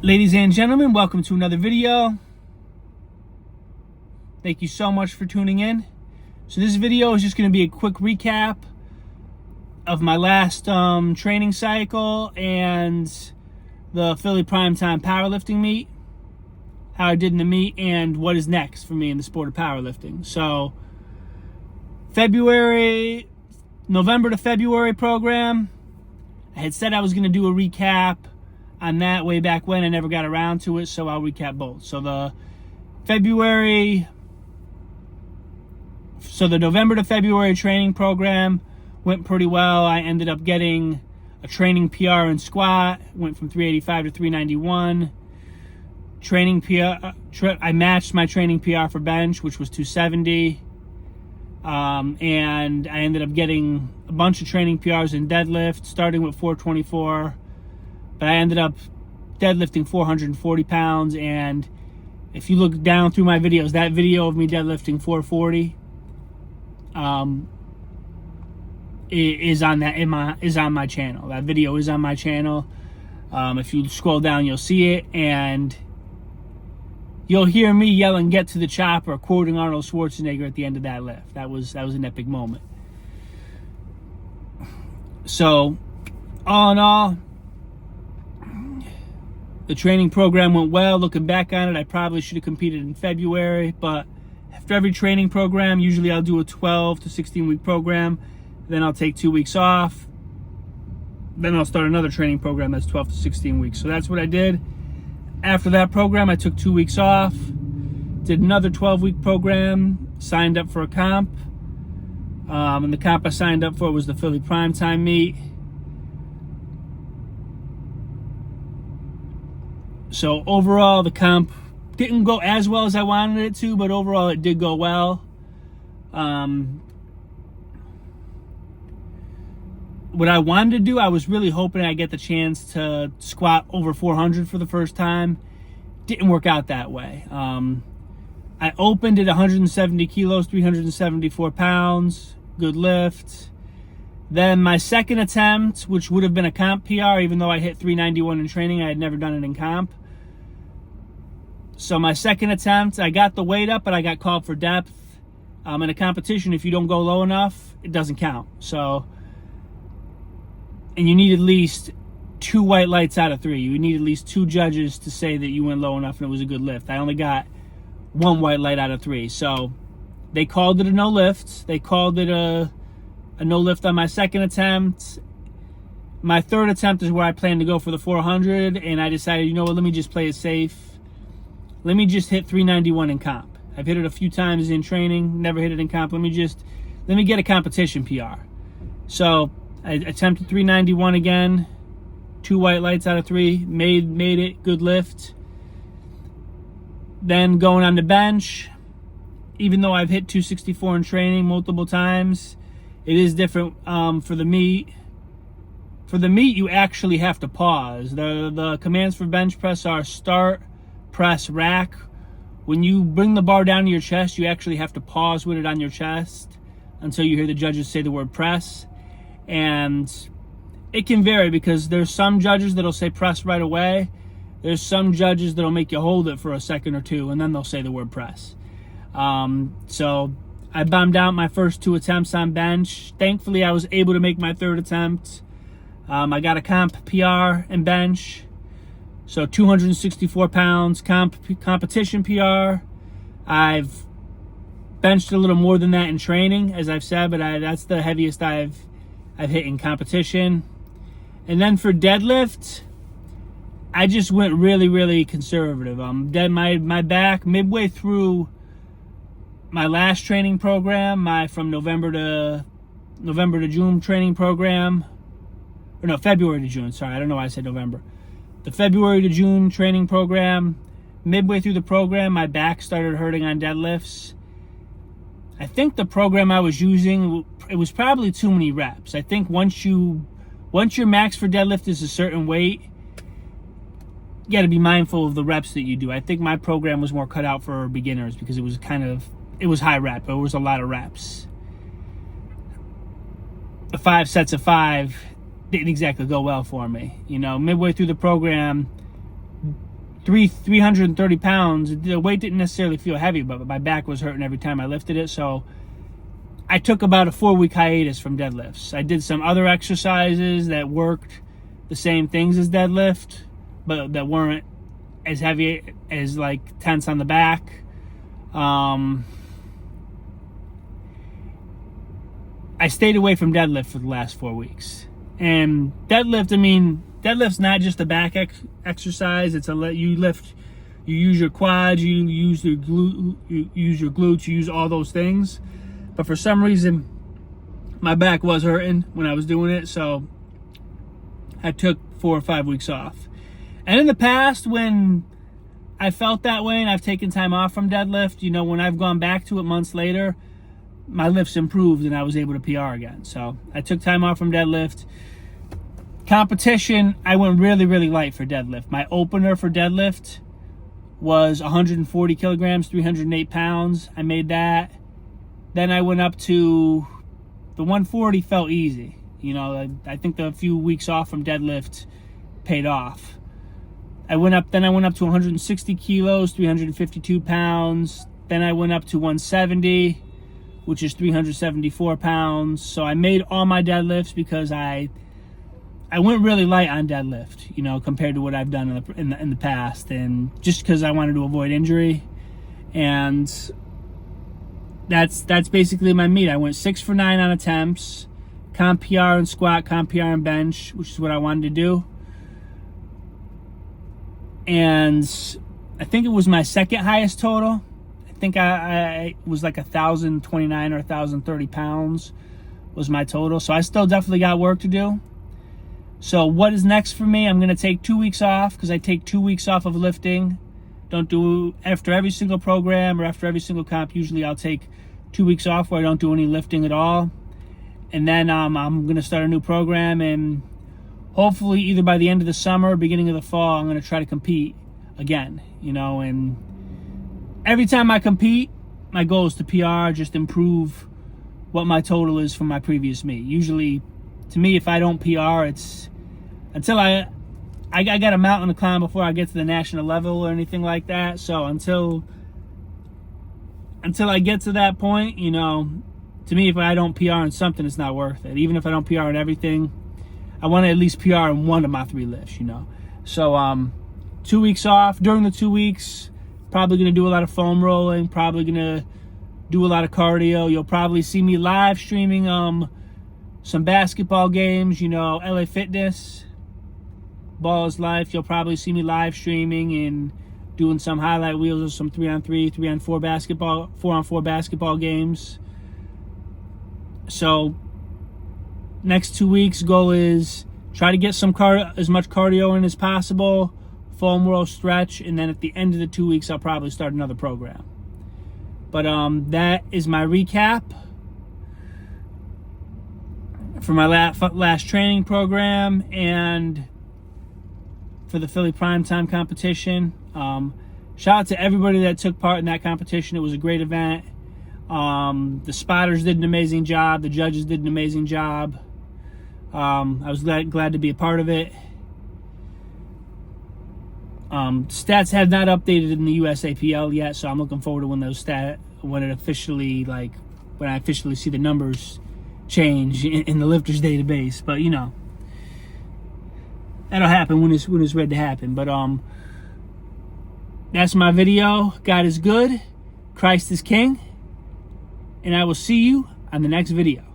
Ladies and gentlemen, welcome to another video. Thank you so much for tuning in. So this video is just going to be a quick recap of my last training cycle and the Philly Primetime powerlifting meet, how I did in the meet, and what is next for me in the sport of powerlifting. So November to February program, I had said I was going to do a recap on that way back when. I never got around to it, so I'll recap both. So the November to February training program went pretty well. I ended up getting a training PR in squat, went from 385 to 391. Training PR, I matched my training PR for bench, which was 270. And I ended up getting a bunch of training PRs in deadlift, starting with 424. But I ended up deadlifting 440 pounds, and if you look down through my videos, that video of me deadlifting 440 is on my channel. That video is on my channel. If you scroll down, you'll see it, and you'll hear me yelling, "Get to the chopper," quoting Arnold Schwarzenegger at the end of that lift. That was an epic moment. So, all in all, the training program went well. Looking back on it, I probably should have competed in February, but after every training program, usually I'll do a 12 to 16 week program. Then I'll take 2 weeks off. Then I'll start another training program that's 12 to 16 weeks. So that's what I did. After that program, I took 2 weeks off, did another 12-week program, signed up for a comp. And the comp I signed up for was the Philly Primetime meet. So overall, the comp didn't go as well as I wanted it to, but overall it did go well. What I wanted to do, I was really hoping I'd get the chance to squat over 400 for the first time. Didn't work out that way. I opened at 170 kilos, 374 pounds, good lift. Then my second attempt, which would have been a comp PR, even though I hit 391 in training, I had never done it in comp. So my second attempt, I got the weight up, but I got called for depth. In a competition, if you don't go low enough, it doesn't count. So, and you need at least 2 white lights out of 3. You need at least 2 judges to say that you went low enough and it was a good lift. I only got 1 white light out of 3. So they called it a no lift. They called it a no lift on my second attempt. My third attempt is where I plan to go for the 400, and I decided, you know what, let me just play it safe. Let me just hit 391 in comp. I've hit it a few times in training, never hit it in comp. Let me get a competition PR. So I attempted 391 again, 2 white lights out of 3, made it, good lift. Then going on the bench, even though I've hit 264 in training multiple times, it is different for the meet. For the meet, you actually have to pause. The commands for bench press are start, press, rack. When you bring the bar down to your chest, you actually have to pause with it on your chest until you hear the judges say the word press. And it can vary because there's some judges that'll say press right away. There's some judges that'll make you hold it for a second or two, and then they'll say the word press. So I bombed out my first 2 attempts on bench. Thankfully, I was able to make my third attempt. I got a comp PR in bench. So 264 pounds, competition PR. I've benched a little more than that in training, as I've said, but that's the heaviest I've hit in competition. And then for deadlift, I just went really, really conservative. My back, midway through my last training program, from November to June training program, or no, February to June, sorry, I don't know why I said November. The February to June training program, midway through the program, my back started hurting on deadlifts. I think the program I was using, it was probably too many reps. I think once your max for deadlift is a certain weight, you got to be mindful of the reps that you do. I think my program was more cut out for beginners because it was high rep, but it was a lot of reps. The 5 sets of 5 didn't exactly go well for me. You know, midway through the program, 330 pounds. The weight didn't necessarily feel heavy, but my back was hurting every time I lifted it. So I took about a 4-week hiatus from deadlifts. I did some other exercises that worked the same things as deadlift, but that weren't as heavy as like tense on the back. I stayed away from deadlift for the last 4 weeks. And deadlift's not just a back exercise. It's you use your quads, you use your glutes, you use all those things. But for some reason, my back was hurting when I was doing it, so I took 4 or 5 weeks off. And in the past, when I felt that way and I've taken time off from deadlift, you know, when I've gone back to it months later, my lifts improved and I was able to PR again. So I took time off from deadlift. Competition, I went really, really light for deadlift. My opener for deadlift was 140 kilograms, 308 pounds. I made that. Then I went up to the 140, felt easy. You know, I think the few weeks off from deadlift paid off. I went up to 160 kilos, 352 pounds. Then I went up to 170, which is 374 pounds. So I made all my deadlifts because I went really light on deadlift, you know, compared to what I've done in the past, and just because I wanted to avoid injury. And that's basically my meet. I went 6 for 9 on attempts, comp PR and squat, comp PR and bench, which is what I wanted to do. And I think it was my second highest total. I think I was like 1,029 or 1,030 pounds was my total. So I still definitely got work to do. So what is next for me? I'm going to take 2 weeks off, because I take 2 weeks off of lifting. Don't do after every single program or after every single comp. Usually I'll take 2 weeks off where I don't do any lifting at all. And then I'm going to start a new program, and hopefully either by the end of the summer or beginning of the fall, I'm going to try to compete again, you know. And every time I compete, my goal is to PR, just improve what my total is from my previous meet. Usually, to me, if I don't PR, it's until I got a mountain to climb before I get to the national level or anything like that. So until I get to that point, you know, to me, if I don't PR in something, it's not worth it. Even if I don't PR in everything, I want to at least PR in one of my 3 lifts, you know. So 2 weeks off. During the 2 weeks, probably going to do a lot of foam rolling, probably going to do a lot of cardio. You'll probably see me live streaming some basketball games, you know, LA Fitness, Ball is Life. You'll probably see me live streaming and doing some highlight reels of some 3-on-3, 3-on-4 basketball, 4-on-4 basketball games. So next 2 weeks, goal is try to get some as much cardio in as possible, foam roll, stretch, and then at the end of the 2 weeks, I'll probably start another program. But that is my recap for my last training program and for the Philly Primetime competition. Shout out to everybody that took part in that competition. It was a great event. The spotters did an amazing job. The judges did an amazing job. I was glad to be a part of it. Stats have not updated in the USAPL yet, so I'm looking forward to when I officially see the numbers change in the lifters database. But you know, that'll happen when it's ready to happen. But that's my video. God is good, Christ is King, and I will see you on the next video.